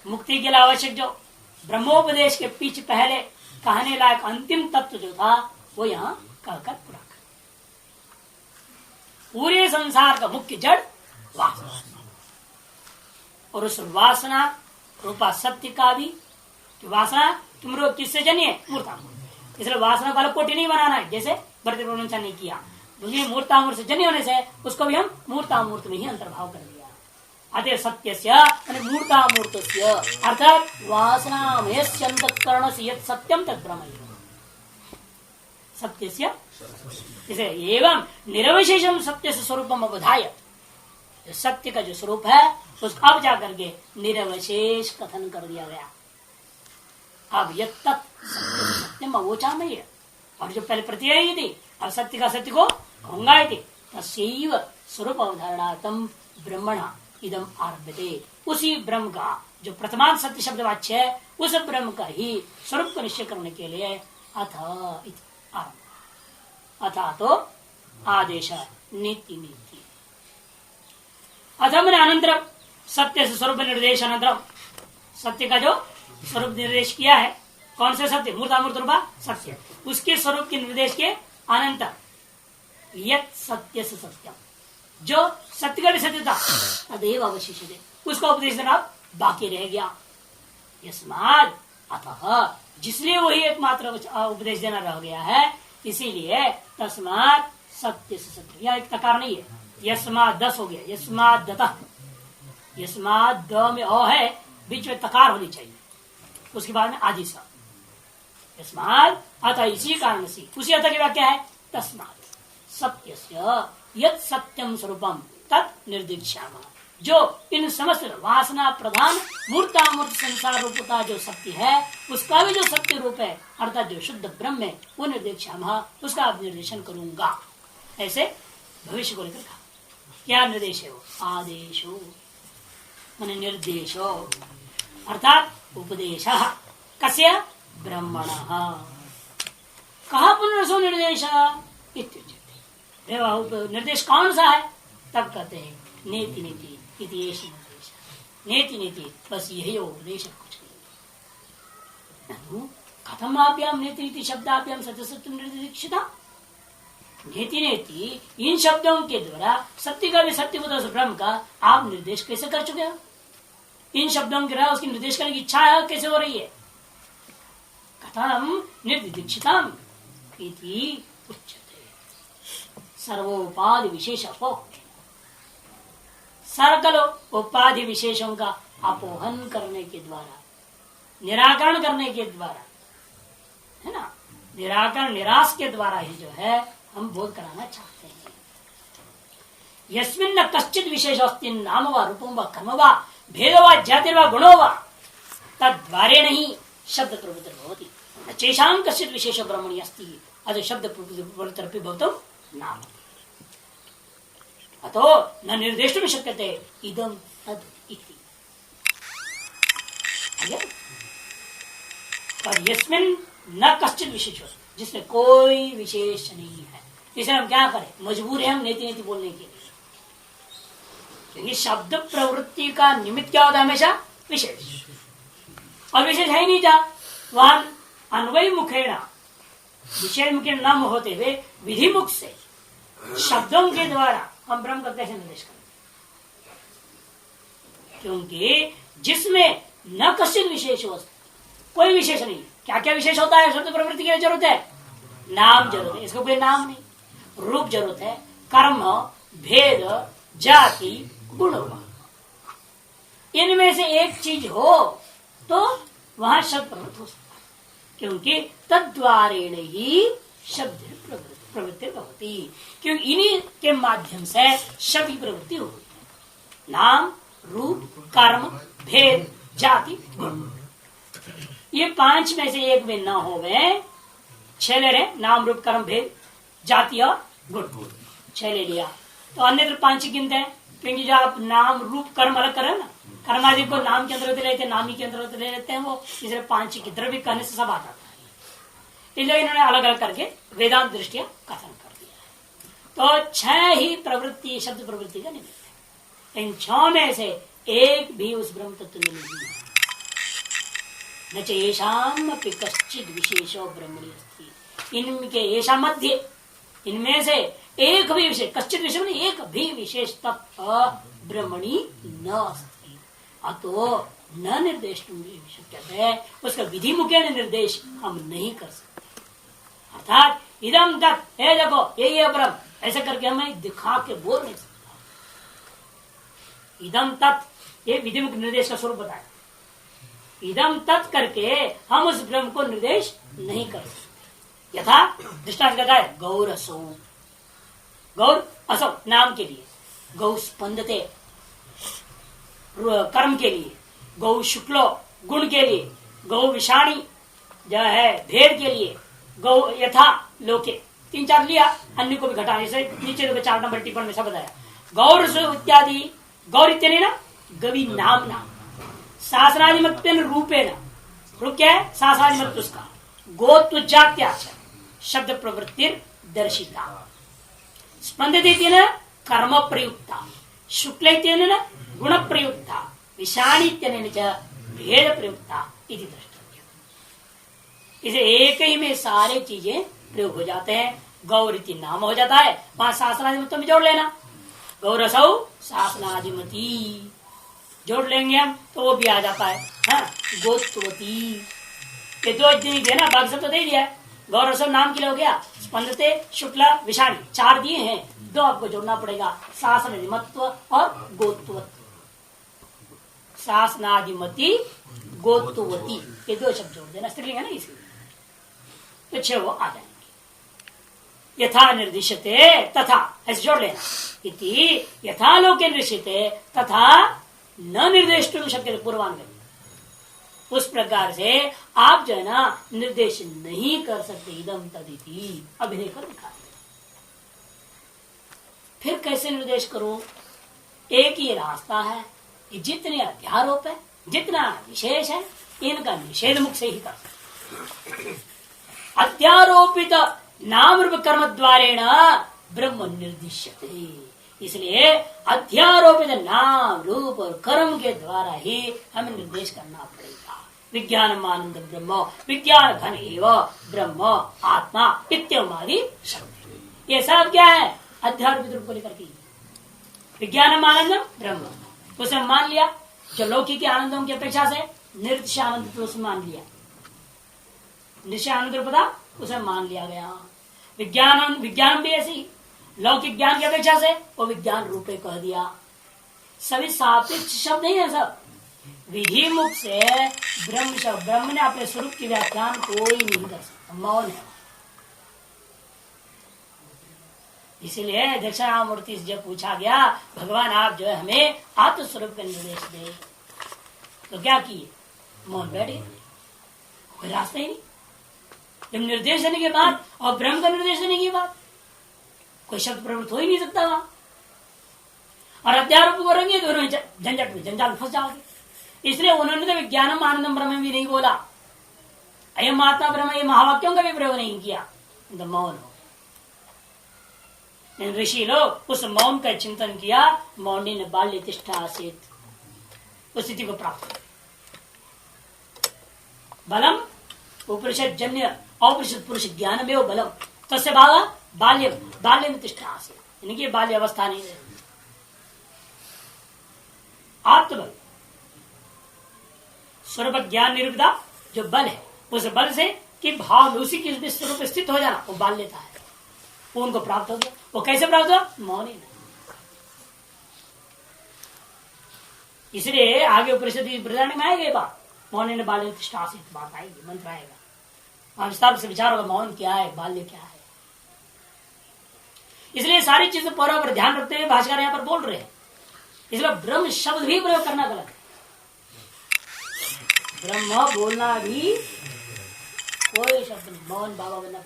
मुक्ति के लिए आवश्यक, जो ब्रह्मोपदेश के पीछे पहले कहने लायक अंतिम तत्व जो था वो यहाँ कहकर पूरा कर। पूरे संसार का मुख्य जड़ वासना, और उस वासना रूपा सत्य का भी, वासना तुम लोग किससे जनिए? मूर्तामूर्त। इसलिए वासना को अलग कोटि नहीं बनाना है, जैसे भरत प्रवचन नहीं किया, क्योंकि मूर्तामूर्त से जन्य होने से उसको भी हम मूर्तामूर्त में ही अंतर्भाव कर दिया। अतः सत्य मूर्तामूर्त अर्थात वासना में अंतःकरण से यत् सत्यम तत् ब्रह्म, सत्य इसे एवं निरवशेषम सत्य से स्वरूपम अवधाय, सत्य का जो स्वरूप है उसको अब जाकर के निरवशेष कथन कर दिया गया। अब यह सत्यम अवोचा में है, और जो पहले प्रत्यय थी अब सत्य का सत्य को कहूंगा थी, तस्यैव स्वरूप अवधारणार्थम ब्रह्मणा इदम आरभ्यते, उसी ब्रह्म का जो प्रथमांत सत्य शब्द वाच्य है उस ब्रह्म का ही स्वरूप को निश्चय करने के लिए अथ आरंभ, अथा तो आदेश नीति नीति अथ मैंने अनंतर सत्य से स्वरूप निर्देश अनंतरम, सत्य का जो स्वरूप निर्देश किया है, कौन से सत्य? मूर्तामूर्त रूपा सत्य, उसके स्वरूप के निर्देश के अनंतर यत् सत्य से सत्यम, जो सत्य का भी सत्य था तदेव अवशिष्यते, उसका उपदेश देना बाकी रह गया। यस्माद् अतः, जिसलिए वही एकमात्र उपदेश देना रह गया है, इसीलिए तस्मात् सत्य से सत्य, यह एक तकार नहीं है, यस्माद् 10 हो गया, यस्माद् दतः, यस्माद् द में अ है, बीच में तकार होनी चाहिए, उसके बाद में आदि सा, यस्माद् अतः, इसी कारण से, उसी अतः की व्याख्या है तस्मात् सत्यस्य यत् सत्यम स्वरूपम तत् निर्दिश्यामः, जो इन समस्त वासना प्रधान मूर्तामूर्त संसार रूपता जो सत्य है, उसका भी जो सत्य रूप है अर्थात जो शुद्ध ब्रह्म है, वो निर्देश्यामः, उसका अब निर्देशन करूंगा। ऐसे भविष्य को लेकर कहा। क्या निर्देश है? वो आदेशो माने निर्देशो, अर्थात उपदेश, कस्य? ब्रह्मणः। कहा पुनर्सो निर्देश इत्युच्यते, निर्देश कौन सा है? तब कहते हैं नेति नीति इति एष निर्देश, नेति नीति, बस यही उपदेश, कुछ नहीं। कथमाभ्याम नेति नीति शब्दाभ्याम सत्य सत्य निर्देशिता, नेति नेति इन शब्दों के द्वारा सत्य का भी सत्य होता ब्रह्म का आप निर्देश कैसे कर चुके हो? इन शब्दों के द्वारा उसकी निर्देश करने की इच्छा है, कैसे हो रही है? कथम निर्दिदीक्षितम इति उच्यते, सर्वोपाधि विशेष सकल उपाधि विशेषों का अपोहन करने के द्वारा, निराकरण करने के द्वारा, है ना, निराकरण निराश के द्वारा ही जो है हम बोध कराना चाहते हैं। यस्मिन् न कश्चित् विशेष अस्ति नाम वा रूपं वा कर्म वा भेद वा जाति वा गुणो वा तद्वारेण ही शब्द प्रवृत्तिर्भवति, न चेषां कश्चित् विशेष ब्रह्मणि अस्ति अतः शब्द प्रवृत्तिरपि भवतुं नाम। अतो न निर्देष्टुं शक्यते इदं तद् इति। और यस्मिन् न कश्चित् विशेष, जिसमें कोई विशेष नहीं है, इसे हम क्या करें? मजबूर है हम नेति नेति बोलने के लिए, क्योंकि शब्द प्रवृत्ति का निमित्त क्या होता है? हमेशा विशेष, और विशेष है ही नहीं था वहां अन्वय मुखेण, विषय मुखे न होते हुए विधि मुख से शब्दों के द्वारा हम ब्रह्म का कैसे निर्देश करें? क्योंकि जिसमें न कश्चित विशेष हो, कोई विशेष नहीं। क्या क्या विशेष होता है? शब्द प्रवृत्ति की जरूरत है, नाम जरूरत है, इसको कोई नाम नहीं, रूप जरूरत है, कर्म, भेद, जाति, गुण, इनमें से एक चीज हो तो वहां शब्द प्रवृत्त हो सकता है, क्योंकि तद्वारेण ही शब्द प्रवृत्ति होती, क्योंकि इन्हीं के माध्यम से शब्द की प्रवृत्ति होती है। नाम, रूप, कर्म, भेद, जाति, गुण, ये 5 में से एक में न हो गए, 6 ले रहे, नाम, रूप, कर्म, भेद, जाति और गुण, 6 ले लिया, तो अन्य 5 गिनते हैं, क्योंकि जो आप नाम, रूप, कर्म अलग कर रहे हैं ना, कर्मादि को नाम के अंतर्गत लेते हैं, नामी के अंतर्गत ले लेते हैं, वो इसलिए 5 की तरफ भी कहने से सब आता है, इसलिए इन्होंने अलग अलग करके वेदांत दृष्टिया कथन कर दिया है। तो 6 ही प्रवृत्ति शब्द प्रवृत्ति का निमित्त है, इन 6 में से एक भी उस ब्रह्म तत्व में नहीं है। न चेषाम अपि कश्चित् विशेषो ब्रह्मणि अस्ति, इनके ऐसा मध्य, इनमें से एक भी विशेष, कश्चित् विशेष नहीं, एक भी विशेष तत्व ब्रह्मणि न अस्ति, अतो न निर्देश शक्यते, उसका विधि मुखेन निर्देश हम नहीं कर सकते। अर्थात इदम तत्, हे देखो यही है ब्रह्म, ऐसे करके हमें दिखा के बोल नहीं सकता। इदम तत्, ये विधि मुख निर्देश का स्वरूप बताया, इदम तत् करके हम उस ब्रह्म को निर्देश नहीं कर सकते। यथा दृष्टांत कहता है गौर असौ, गौर असौ नाम के लिए, गौ स्पंदते कर्म के लिए, गौ शुक्लो गुण के लिए, गौ विषाणी जो है भेद के लिए, गौ यथा लोके, 3-4 लिया, अन्य को भी घटा, जैसे नीचे 4 नंबर टिप्पण में सब बताया। गौर इत्यादि, गौर इत्यादि ना गवि नाम ना, शासनाधिमत रूपेण, रूप क्या है? शासनाधिमत उसका, गोत्व जात्याच शब्द प्रवृत्ति दर्शिता, स्पंदित कर्म प्रयुक्ता, शुक्ल गुण प्रयुक्ता विषाणीत्यनेन च भेद प्रयुक्ता इति द्रष्टव्य। इसे एक ही में सारे चीजें प्रयोग हो जाते हैं। गौरीति नाम हो जाता है, वहां शासनाधिमत्व में जोड़ लेना, गौरसौ शासनाधिमती जोड़ लेंगे हम तो वो भी आ जाता है। हाँ, गोत्वती ये दो दिन दिए ना, बाकी सब तो दे दिया है। गौरसव नाम के लिए हो गया, स्पंदते शुक्ला विषाणी 4 दिए हैं, 2 आपको जोड़ना पड़ेगा, शासनाधिमत्व और गोत्वत्व। शासनाधिमती गोत्वती ये 2 शब्द जोड़ देना, स्त्रीलिंग है ना इसलिए, तो 6 वो आ जाएंगे। यथा निर्दिशते तथा ऐसे जोड़ लेना, इति यथा लोके निर्दिशते तथा न निर्देष्टुम शक्यते पूर्वान्वय। उस प्रकार से आप जो है ना निर्देश नहीं कर सकते, इदम तदिति अभिनय कर दिखा। फिर कैसे निर्देश करूं? एक ही रास्ता है कि जितने अध्यारोप है, जितना विशेष है, इनका निषेध मुख से ही कर सकते। अध्यारोपित नाम रूप कर्म द्वारेण ब्रह्म निर्दिश्यते। इसलिए अध्यारोपित नाम रूप और कर्म के द्वारा ही हमें निर्देश करना पड़ेगा। विज्ञान आनंद ब्रह्म, विज्ञान घन एव ब्रह्म आत्मा इत्यादि शब्द, ये सब क्या है? अध्यारोपित रूप को लेकर के विज्ञान आनंदम ब्रह्म उसे मान लिया, जो लौकिक आनंदों की अपेक्षा से निर्दिश आनंद तो उसे मान लिया, निश्चय आनंद रूपता उसे मान लिया गया। विज्ञान भी ऐसी लौकिक ज्ञान की अपेक्षा से वो विज्ञान रूपे कह दिया। सभी सापेक्ष शब्द नहीं है, सब विधि मुख से ब्रह्म शब्द, ब्रह्म ने अपने स्वरूप की व्याख्यान कोई नहीं कर सकता, मौन है। इसीलिए दक्षिणामूर्ति से जब पूछा गया भगवान आप जो है हमें आत्मस्वरूप का निर्देश दे, तो क्या किए? मौन बैठ गए, कोई रास्ता ही नहीं। जब निर्देश देने के बाद और ब्रह्म का निर्देश देने के बाद कोई शब्द प्रवृत्त हो ही नहीं सकता वहां, और अध्यारोप करेंगे तो झंझट में जंजाल फंस जाओगे। इसलिए उन्होंने तो विज्ञानम आनंदम ब्रह्म भी नहीं बोला, अयम आत्मा ब्रह्म, ये महावाक्यों का भी प्रयोग नहीं किया, तो मौन हो। ऋषि लोग उस मौन का चिंतन किया, मौनी ने बाल्य तिष्ठा आसीत, उस स्थिति को प्राप्त बलम उपनिषद जन्य औपनिषद पुरुष ज्ञान में वो बलम तस्य भाव बाल्य में तिष्ठा आसीत, यानी कि बाल्य अवस्था नहीं है। आत्मबल स्वरूप ज्ञान निरूपता जो बल है, उस बल से कि भाव उसी के स्वरूप स्थित हो जाना, वो बाल्यता है, वो उनको प्राप्त हो गया। वो कैसे प्राप्त हुआ? मौनी में। इसलिए आगे उपनिषद में आएगी बात, मौनी ने बाल्य तिष्ठा आसीत बात आएगी, मंत्र आएगा, वहां विस्तार से विचार होगा मौन क्या है, बाल्य क्या है। इसलिए सारी चीजें पूरा पर ध्यान रखते हुए भाष्यकार यहाँ पर बोल रहे हैं। इसलिए ब्रह्म शब्द भी प्रयोग करना गलत है, ब्रह्म बोलना भी कोई शब्द नहीं, मौन बाबा बना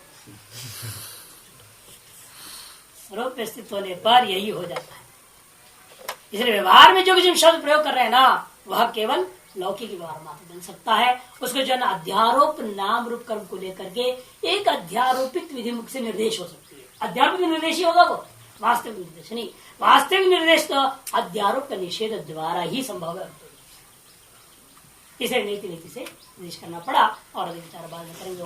स्वरूप स्थित होने पर यही हो जाता है। इसलिए व्यवहार में जो भी शब्द प्रयोग कर रहे हैं ना, वह केवल लौकिक व्यवहार मात्र बन सकता है। उसको जो है अध्यारोप नाम रूप कर्म को लेकर के एक अध्यारोपित विधि मुख से निर्देश हो सकती है। अध्यारोपित निर्देश ही होगा वो, वास्तविक निर्देश नहीं। वास्तविक निर्देश तो अध्यारोप का निषेध द्वारा ही संभव है, इसे नीति से निर्देश करना पड़ा। और विचार बाद में करेंगे।